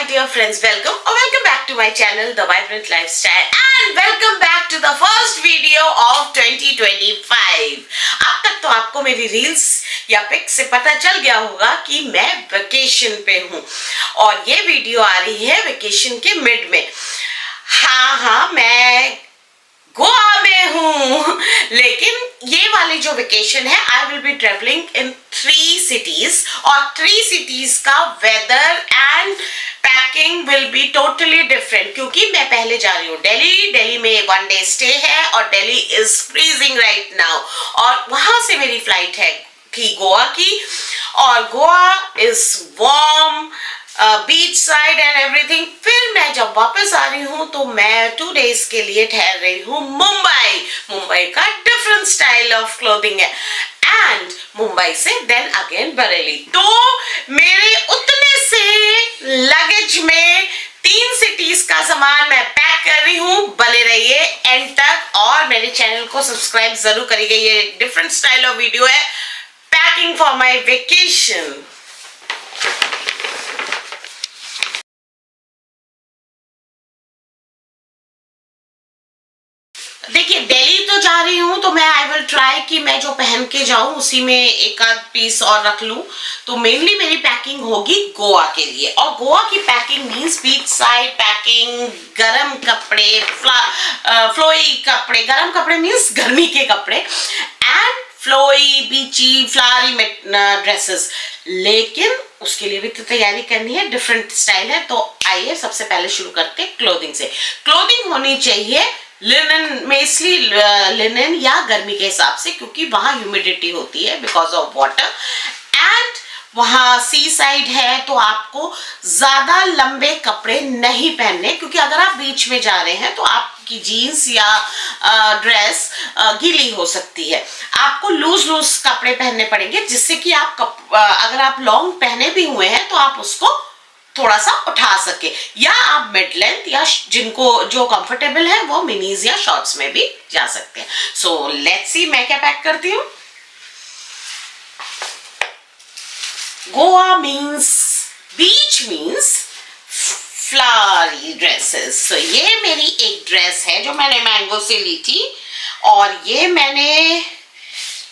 dear friends, welcome back to my channel The Vibrant Lifestyle and welcome back to the first video of 2025. अब तक तो आपको मेरी reels या pick से पता चल गया होगा कि मैं वेकेशन पे हूँ और ये वीडियो आ रही है वेकेशन के मिड में। हाँ मैं गोवा में हूँ, लेकिन ये वाली जो वेकेशन है I will be travelling in 3 cities और 3 cities का weather and packing will be totally different, क्योंकि मैं पहले जा रही हूँ दिल्ली में 1 day स्टे है और Delhi is freezing right now और वहां से मेरी फ्लाइट है थी गोवा की और Goa is warm, beach side and everything. फिर मैं जब वापस आ रही हूँ तो मैं 2 days के लिए ठहर रही हूँ मुंबई का डिफरेंट स्टाइल ऑफ क्लोथिंग है एंड मुंबई से देन अगेन बरेली। तो मेरे उतने से लगेज में 3 cities का सामान मैं पैक कर रही हूँ। बने रहिए एंड तक और मेरे चैनल को सब्सक्राइब जरूर करिएगा। ये डिफरेंट स्टाइल ऑफ वीडियो है, पैकिंग फॉर माई वेकेशन। देखिए दिल्ली तो जा रही हूँ तो मैं आई विल ट्राई कि मैं जो पहन के जाऊँ उसी में एक आध पीस और रख लूँ। तो मेनली मेरी पैकिंग होगी गोवा के लिए और गोवा की packing means beach side packing, गरम कपड़े, फ्लोई कपड़े, गरम कपड़े मीन्स गर्मी के कपड़े एंड फ्लोई बीची फ्लावरी ड्रेसेस। लेकिन उसके लिए भी तो तैयारी करनी है, डिफरेंट स्टाइल है। तो आइए सबसे पहले शुरू करते हैं क्लोथिंग से। क्लोथिंग होनी चाहिए लिनन में, इसलिए लिनन या गर्मी के हिसाब से क्योंकि वहाँ ह्यूमिडिटी होती है बिकॉज ऑफ वाटर एंड वहाँ सी साइड है तो आपको ज्यादा लंबे कपड़े नहीं पहनने, क्योंकि अगर आप बीच में जा रहे हैं तो आपकी जीन्स या ड्रेस गीली हो सकती है। आपको लूज कपड़े पहनने पड़ेंगे जिससे कि अगर आप लॉन्ग पहने भी हुए हैं तो आप उसको थोड़ा सा उठा सके, या आप मिड लेंथ या जिनको जो कंफर्टेबल है वो मिनीज या शॉर्ट्स में भी जा सकते हैं। सो लेट्स सी मैं क्या पैक करती हूँ। गोवा मीन्स बीच मीन्स फ्लावरी ड्रेसेस। सो ये मेरी एक ड्रेस है जो मैंने मैंगो से ली थी और ये मैंने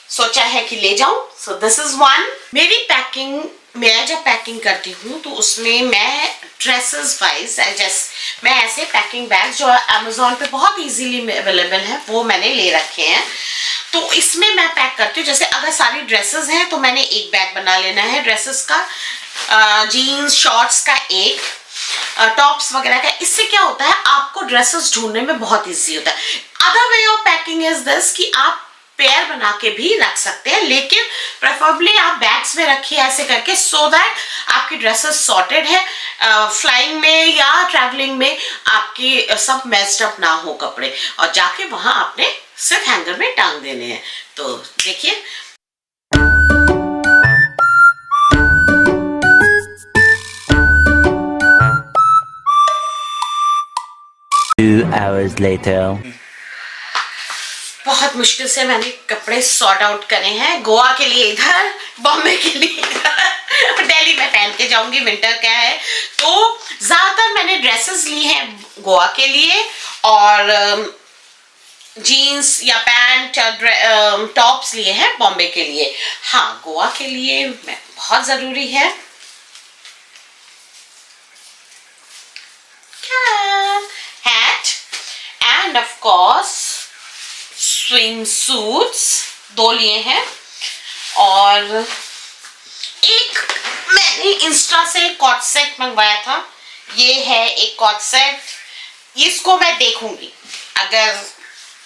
सोचा है कि ले जाऊं। So this is one. मेरी पैकिंग, मैं जब पैकिंग करती हूँ तो उसमें मैं ड्रेसेस वाइज मैं ऐसे पैकिंग बैग जो अमेजोन पे बहुत इजीली अवेलेबल है वो मैंने ले रखे हैं। तो इसमें मैं पैक करती हूँ, जैसे अगर सारी ड्रेसेस हैं तो मैंने एक बैग बना लेना है ड्रेसेस का, जीन्स शॉर्ट्स का एक, टॉप्स वगैरह का। इससे क्या होता है आपको ड्रेसेस ढूंढने में बहुत इजी होता है। Other way of packing is this कि आप पेयर बना के भी रख सकते हैं, लेकिन प्रेफरेबली आप बैग्स में रखिए ऐसे करके सो दैट आपकी ड्रेसेस सॉर्टेड है, फ्लाइंग में या ट्रैवलिंग में आपकी सब मेस्ड अप ना हो कपड़े और जाके वहां आपने सिर्फ हैंगर में टांग देने हैं। तो देखिए Two hours later. बहुत मुश्किल से मैंने कपड़े सॉर्ट आउट करे हैं। गोवा के लिए इधर, बॉम्बे के लिए इधर, दिल्ली में पहन के जाऊंगी, विंटर का है। तो ज्यादातर मैंने ड्रेसेस ली हैं गोवा के लिए और जीन्स या पैंट टॉप्स लिए हैं बॉम्बे के लिए। हाँ गोवा के लिए बहुत जरूरी है hat end of course swim suits 2 लिए हैं और एक मैंने इंस्टा से कॉट सेट मंगवाया था। ये है एक कॉट सेट, इसको मैं देखूंगी, अगर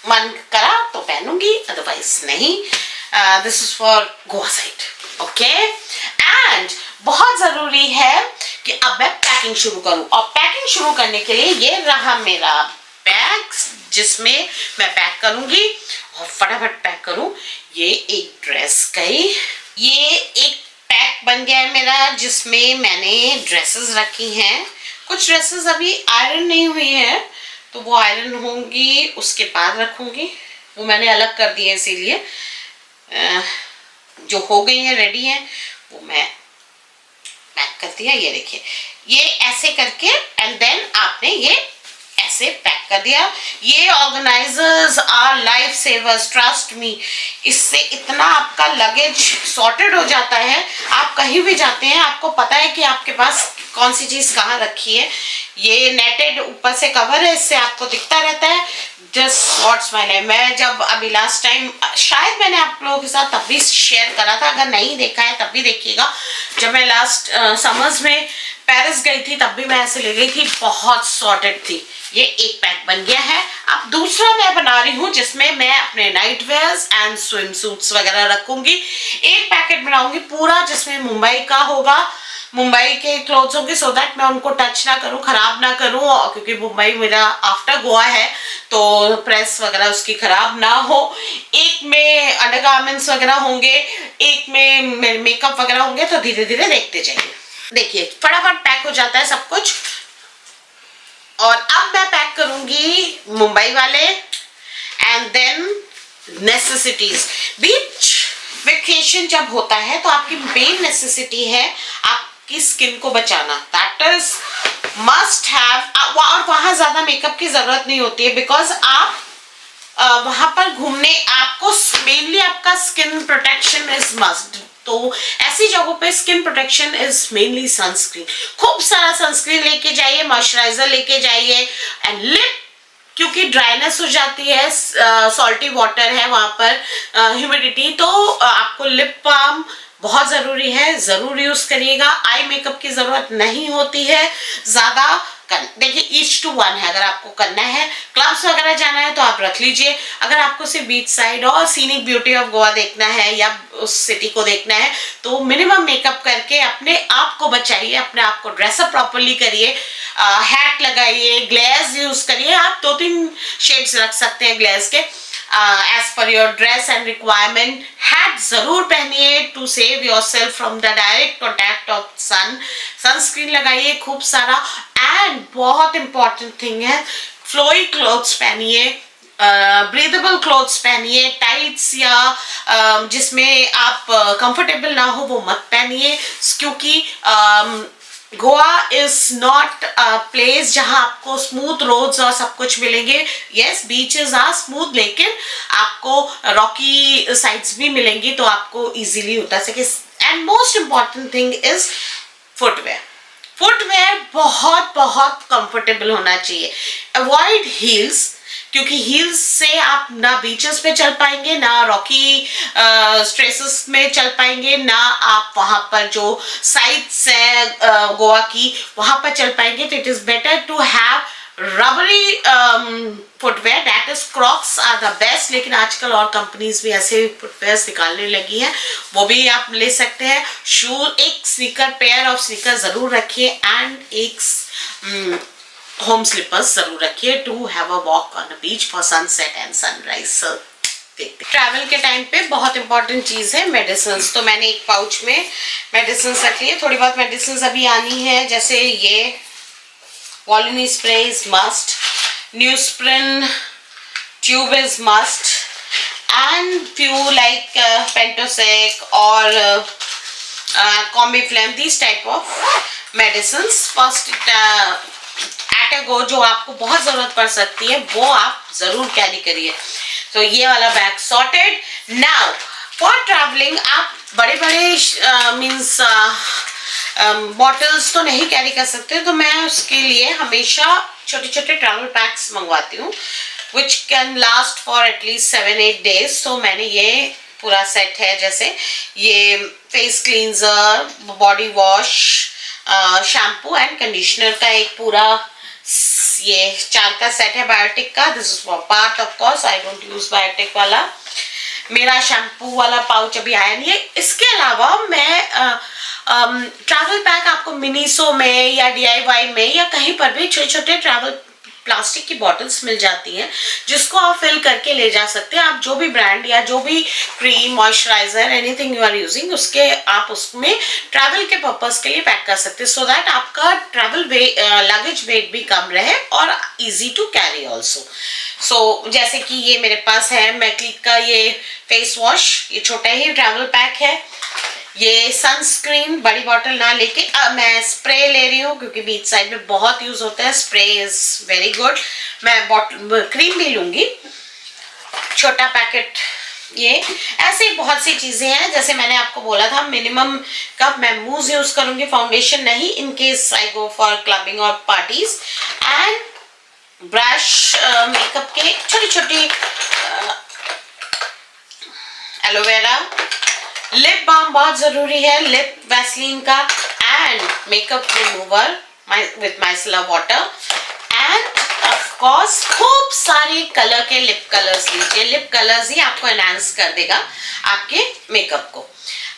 मन करा तो पहनूंगी अदरवाइज नहीं। This is for Goa side, okay. And बहुत जरूरी है कि अब मैं पैकिंग शुरू करूं और पैकिंग शुरू करने के लिए ये रहा मेरा बैग जिसमें मैं पैक करूंगी और फटाफट पैक करूं। ये एक ड्रेस गई, ये एक पैक बन गया है मेरा जिसमें मैंने ड्रेसेस रखी हैं। कुछ ड्रेसेस अभी आयरन नहीं हुई है तो वो आयरन होंगी उसके बाद रखूंगी, वो मैंने अलग कर दिए इसीलिए। जो हो गई हैं रेडी हैं वो मैं पैक कर दिया। ये देखिए, ये ऐसे करके एंड देन आपने ये ऐसे पैक कर दिया। ये organisers are life savers, trust me. इससे इतना आपका लगेज सॉर्टेड हो जाता है, आप कहीं भी जाते हैं आपको पता है कि आपके पास कौन सी चीज कहाँ रखी है। ये नेटेड ऊपर से कवर है, इससे आपको दिखता रहता है। Just what's my life. मैं जब अभी लास्ट टाइम शायद मैंने आप लोगों के साथ तब भी शेयर करा था, अगर नहीं देखा है तब भी देखिएगा। जब मैं लास्ट समर्स में पेरिस गई थी तब भी मैं ऐसे ले गई थी, बहुत सॉर्टेड थी। ये एक पैक बन गया है। अब दूसरा मैं बना रही हूँ जिसमें मैं अपने night wears and swim suits वगैरह रखूंगी। एक पैकेट बनाऊंगी पूरा जिसमें मुंबई का होगा, मुंबई के क्लोथ्स होंगे, सो दैट मैं उनको टच ना करूं, खराब ना करूं, क्योंकि मुंबई मेरा आफ्टर गोवा है तो प्रेस वगैरह उसकी खराब ना हो। एक में अंडरगारमेंट्स वगैरह होंगे, एक में मेकअप वगैरह होंगे, तो धीरे धीरे देखते जाइए। देखिए फटाफट पैक हो जाता है सब कुछ। और अब मैं पैक करूंगी मुंबई वाले and then necessities. Beach vacation जब होता है तो आपकी मेन नेसेसिटी है आपकी स्किन को बचाना, दैट इज मस्ट हैव। और वहां ज्यादा मेकअप की जरूरत नहीं होती है, बिकॉज आप वहां पर घूमने आपको मेनली आपका स्किन प्रोटेक्शन इज मस्ट। तो ऐसी जगहों पे skin protection is mainly sunscreen. खूब सारा सनस्क्रीन लेके जाइए, मॉइस्चराइजर लेके जाइए एंड लिप, क्योंकि ड्राइनेस हो जाती है, सॉल्टी वाटर है वहां पर, ह्यूमिडिटी, तो आपको लिप बाम बहुत जरूरी है, जरूर यूज करिएगा। आई मेकअप की जरूरत नहीं होती है ज्यादा। देखिए ईच टू वन है, अगर आपको करना है क्लब्स वगैरह जाना है तो आप रख लीजिए। अगर आपको सिर्फ बीच साइड और सीनिक ब्यूटी ऑफ गोवा देखना है या उस सिटी को देखना है तो मिनिमम मेकअप करके अपने आप को बचाइए, अपने आप को ड्रेसअप प्रॉपरली करिए, हैट लगाइए, ग्लेज यूज करिए। आप 2-3 शेड्स रख सकते हैं ग्लेज के as per your dress and requirement. Hat जरूर पहनिए to save yourself from the direct contact of sun. Sunscreen लगाइए खूब सारा। एंड बहुत इंपॉर्टेंट थिंग है, फ्लोई क्लोथ्स पहनिए, ब्रीदेबल क्लोथ्स पहनिए। टाइट्स या जिसमें आप कंफर्टेबल ना हो वो मत पहनिए, क्योंकि Goa is not a place जहां आपको स्मूथ रोड्स और सब कुछ मिलेंगे। यस बीचेस आर स्मूथ, लेकिन आपको रॉकी साइड्स भी मिलेंगी तो आपको इजीली होता सके। And most important thing is footwear. Footwear बहुत बहुत कंफर्टेबल होना चाहिए। अवॉइड हील्स, क्योंकि हील्स से आप ना बीचेस पे चल पाएंगे, ना रॉकी स्ट्रेसेस में चल पाएंगे, ना आप वहां पर जो साइट्स है गोवा की वहां पर चल पाएंगे। तो it is better to have rubbery footwear, that is crocs are the best. लेकिन आजकल और कंपनीज भी ऐसे फुटवेयर निकालने लगी हैं, वो भी आप ले सकते हैं। शूज, एक स्नीकर, पेयर ऑफ स्नीकर जरूर रखिए एंड एक होम स्लीपर्स जरूर रखिए to have a walk on a beach for sunset and sunrise. Travel के टाइम पे बहुत इंपॉर्टेंट चीज है मेडिसिन। तो मैंने एक पाउच में मेडिसिन रख लिए। थोड़ी बहुत मेडिसिन अभी आनी है, जैसे ये Volini spray is must, Neosporin tube is must and few like Pantosec और Combiflam, this type of medicine. First at a go जो आपको बहुत जरूरत पड़ सकती है वो आप जरूर कैरी करिए। तो ये वाला bag sorted. Now for travelling आप बड़े बड़े मीन्स बॉटल्स तो नहीं कैरी कर सकते, तो मैं उसके लिए हमेशा छोटे छोटे ट्रैवल पैक्स मंगवाती हूँ which can last for at least 7-8 days। तो मैंने ये पूरा सेट है, जैसे ये face cleanser, body wash, shampoo and conditioner का एक पूरा ये 4 का सेट है बायोटिक का। This is for part, of course I don't use Biotique वाला। मेरा शैम्पू वाला पाउच अभी आया नहीं है। इसके अलावा मैं ट्रैवल पैक आपको मिनीसो में या DIY में या कहीं पर भी छोटे छोटे ट्रैवल प्लास्टिक की बॉटल्स मिल जाती हैं, जिसको आप फिल करके ले जा सकते हैं। आप जो भी ब्रांड या जो भी cream, moisturiser, anything you are using, उसके आप उसमें ट्रैवल के पर्पस के लिए पैक कर सकते हैं, सो दैट आपका ट्रैवल लगेज वेट भी कम रहे और इजी टू कैरी ऑल्सो। सो जैसे कि ये मेरे पास है मैक्लिक का ये फेस वॉश, ये छोटा ही ट्रैवल पैक है। ये सनस्क्रीन बड़ी बॉटल ना लेके मैं स्प्रे ले रही हूँ, क्योंकि बीच साइड में बहुत यूज होता है स्प्रे, इज वेरी गुड। मैं बॉटल क्रीम भी लूंगी, छोटा पैकेट। ये ऐसे बहुत सी चीजें हैं, जैसे मैंने आपको बोला था मिनिमम कब मैं मूव यूज करूंगी, फाउंडेशन नहीं, in case I go for clubbing और पार्टीज। एंड ब्रश, मेकअप के छोटी छोटी, एलोवेरा, लिप बाम बहुत जरूरी है, लिप वैसलीन का, and makeup remover with micellar water, end of course खूब सारे कलर के लिप कलर्स लीजिए। लिप कलर्स ही आपको एनहांस कर देगा आपके मेकअप को।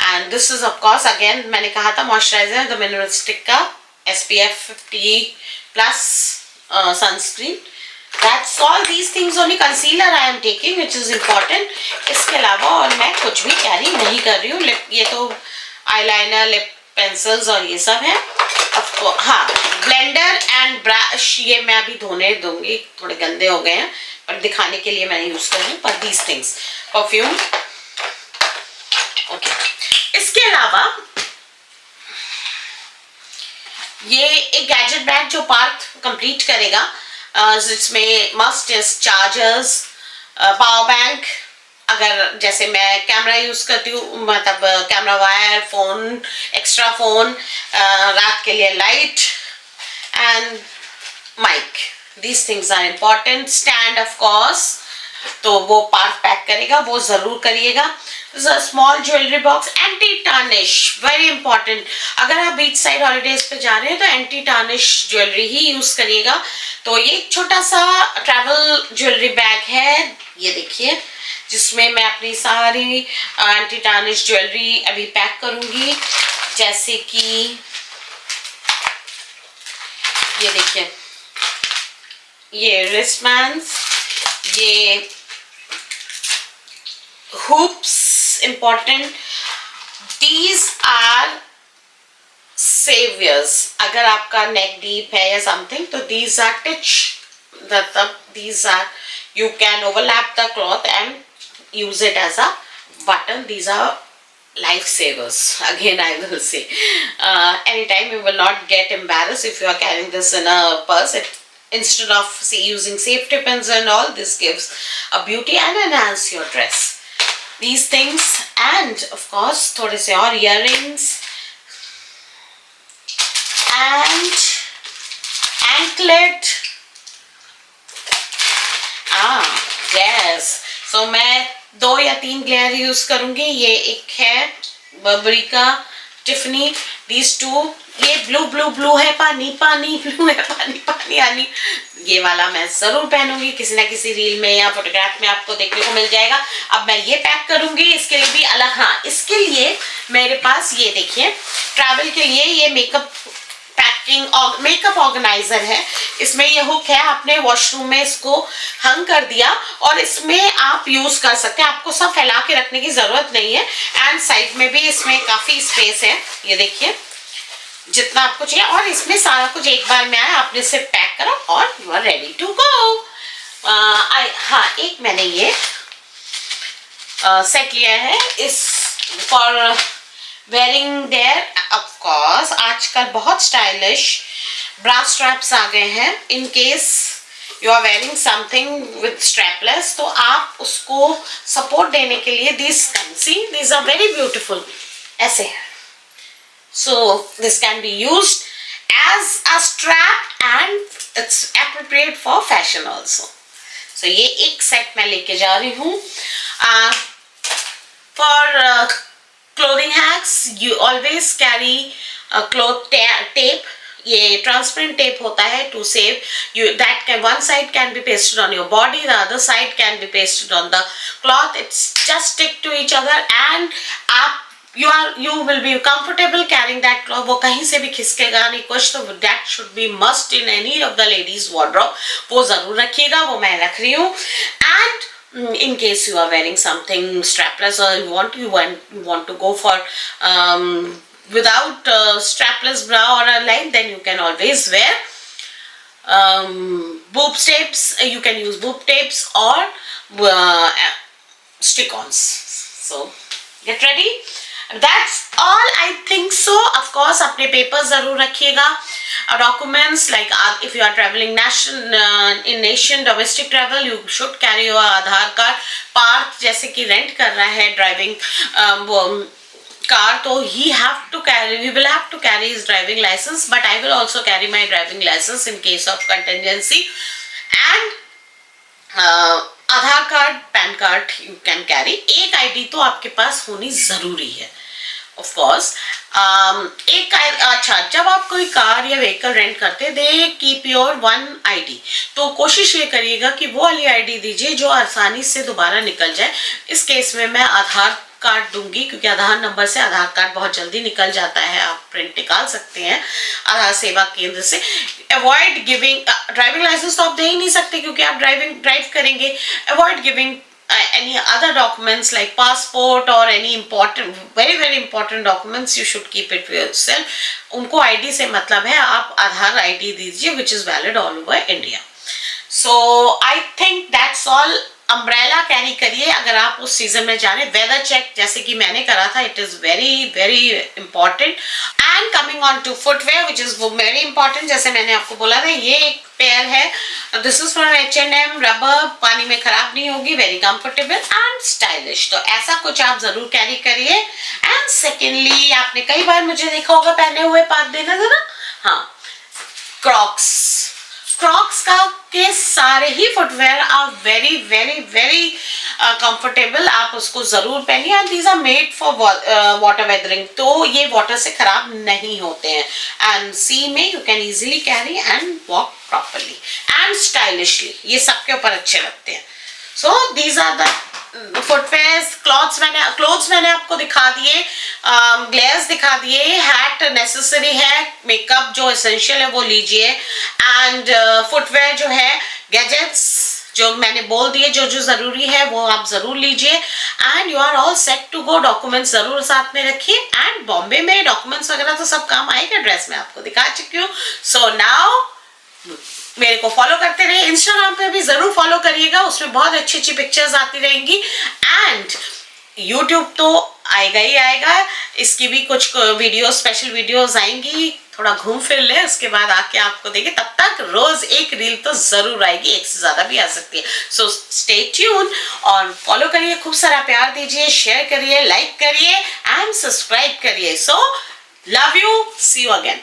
And this is of course again मैंने कहा था मॉइस्चराइजर, द मिनरलिस्टिक का SPF 50+ sunscreen. That's all these things, only concealer I am taking which is important। इसके अलावा और मैं कुछ भी कैरी नहीं कर रही हूँ। लिप, ये तो आईलाइनर, लिप पेंसिल्स और ये सब है। हाँ, ब्लेंडर एंड ब्रश ये मैं अभी धोने दूंगी, थोड़े गंदे हो गए हैं, पर दिखाने के लिए मैंने यूज कर रही हूँ। पर दीज थिंग्स, परफ्यूम, ओके। इसके अलावा ये एक गैजेट बैग जो पार्ट कंप्लीट करेगा, जिसमें must is chargers, power bank, अगर जैसे मैं कैमरा यूज करती हूँ, मतलब camera wire, phone, extra phone, रात के लिए light and mic, these things are important. Stand of course, तो वो पार्ट पैक करेगा, वो जरूर करिएगा। Small jewellery box, anti tarnish very important. अगर आप बीच साइड हॉलीडेज पे जा रहे हैं तो एंटी टार्निश ज्वेलरी ही यूज करिएगा। तो ये छोटा सा ट्रैवल ज्वेलरी बैग है, ये देखिए, जिसमें मैं अपनी सारी एंटी टार्निश ज्वेलरी अभी पैक करूंगी। जैसे कि ये देखिए, ये रिस्टबैंड्स, ये hoops important, these are saviors। अगर आपका neck deep है या something, तो these are these are, you can overlap the cloth and use it as a button। These are lifesavers, again I will say। Anytime you will not get embarrassed if you are carrying this in a purse। Instead of using safety pins and all, this gives a beauty and enhance your dress। These things, and of course थोड़े से और earrings and anklet। yes, so मैं 2 या 3 glare use करूंगी। ये एक है बर्बरी का, टिफनी, these two। ये ब्लू है, पानी ब्लू है, पानी यानी ये वाला मैं जरूर पहनूंगी, किसी ना किसी रील में या फोटोग्राफ में आपको देखने को मिल जाएगा। अब मैं ये पैक करूंगी, इसके लिए भी अलग, हाँ, इसके लिए मेरे पास ये देखिए, ट्रैवल के लिए ये मेकअप पैकिंग और मेकअप ऑर्गेनाइजर है। इसमें ये हुक है, आपने वॉशरूम में इसको हंग कर दिया और इसमें आप यूज कर सकते हैं, आपको सब फैला के रखने की जरूरत नहीं है। एंड साइड में भी इसमें काफी स्पेस है, ये देखिए, जितना आपको चाहिए। और इसमें सारा कुछ एक बार में आया, आपने सिर्फ पैक करा और you are ready to go. हाँ, एक मैंने ये सेट लिया है is for wearing there. Of course आजकल बहुत स्टाइलिश ब्रा स्ट्रैप्स आ गए हैं। In case you are wearing something with strapless, तो आप उसको सपोर्ट देने के लिए these are very beautiful, ऐसे है। So this can be used as a strap and it's appropriate for fashion also। So ये एक सेट मैं लेके जा रही हूँ। For clothing hacks, you always carry a cloth tape। ये ट्रांसपेरेंट टेप होता है to save you, that can, one side can be pasted on your body, the other side can be pasted on the cloth। It's just stick to each other and आप you will be comfortable carrying that cloth। वो कहीं से भी खिसकेगा नहीं कुछ, तो that should be must in any of the ladies wardrobe। वो जरूर रखिएगा, वो मैं रख रही हूँ। And in case you are wearing something strapless or you want to go for without strapless bra or a line, then you can always wear boob tapes। You can use boob tapes or stick-ons। So get ready। That's all I think so. Of course अपने papers जरूर रखिएगा, documents like if you are travelling in nation domestic travel you should carry your Aadhaar card. Parth जैसे कि rent कर रहा है driving car, तो he will have to carry his driving license, but I will also carry my driving license in case of contingency. And Aadhaar card, pan card you can carry. एक ID तो आपके पास होनी जरूरी है of course. अच्छा, जब आप कोई कार या व्हीकल रेंट करते they keep your one ID, तो कोशिश ये करिएगा कि वो वाली आईडी दीजिए जो आसानी से दोबारा निकल जाए. इस केस में मैं आधार कार्ड दूंगी क्योंकि आधार नंबर से आधार कार्ड बहुत जल्दी निकल जाता है, आप प्रिंट निकाल सकते हैं आधार सेवा केंद्र से. अवॉइड गिविंग ड्राइविंग लाइसेंस तो आप दे ही नहीं सकते क्योंकि आप ड्राइव करेंगे. Avoid giving any other documents like passport or any important very important documents you should keep it for yourself. उनको आईडी से मतलब है, आप आधार आईडी दीजिए which is valid all over India. So I think that's all. Umbrella carry करिए अगर आप उस सीजन में जाने. वेदर चेक जैसे कि मैंने करा था, it is very important. And coming on to footwear which is very important, जैसे मैंने आपको बोला था ये एक पेयर है, this is from H&M, rubber, पानी में खराब नहीं होगी, वेरी कंफर्टेबल एंड स्टाइलिश. तो ऐसा कुछ आप जरूर कैरी करिए. एंड सेकेंडली आपने कई बार मुझे देखा होगा पहने हुए, पास देना जरा, हाँ, क्रॉक्स का के सारे ही फुटवेयर आर वेरी कंफर्टेबल. आप उसको जरूर पहनिए. And these are made for water weathering, तो ये वाटर से खराब नहीं होते हैं. एंड सी में you can easily carry and walk properly and stylishly. ये सबके ऊपर अच्छे लगते हैं. So these are the footwears. Clothes मैंने आपको दिखा दिए, ग्लेयर्स दिखा दिए, हैट नेसेसरी है, मेकअप जो एसेंशियल है वो लीजिए. एंड फुटवेयर जो है, गैजेट्स जो मैंने बोल दिए जो जरूरी है वो आप जरूर लीजिए. And you are all set to go. Documents जरूर साथ में रखिए. एंड बॉम्बे में डॉक्यूमेंट्स वगैरह तो सब काम आएगा, ड्रेस में आपको दिखा चुकी हूँ. सो नाउ मेरे को फॉलो करते रहिए. इंस्टाग्राम पे भी जरूर फॉलो करिएगा, उसमें बहुत अच्छी पिक्चर्स आती रहेंगी. एंड यूट्यूब तो आएगा ही आएगा, इसकी भी कुछ वीडियो, स्पेशल वीडियोस आएंगी. थोड़ा घूम फिर ले, उसके बाद आके आपको देखे. तब तक रोज एक रील तो जरूर आएगी, एक से ज्यादा भी आ सकती है. सो स्टे ट्यून और फॉलो करिए. खूब सारा प्यार दीजिए, शेयर करिए, लाइक करिए एंड सब्सक्राइब करिए. So love you, see you again.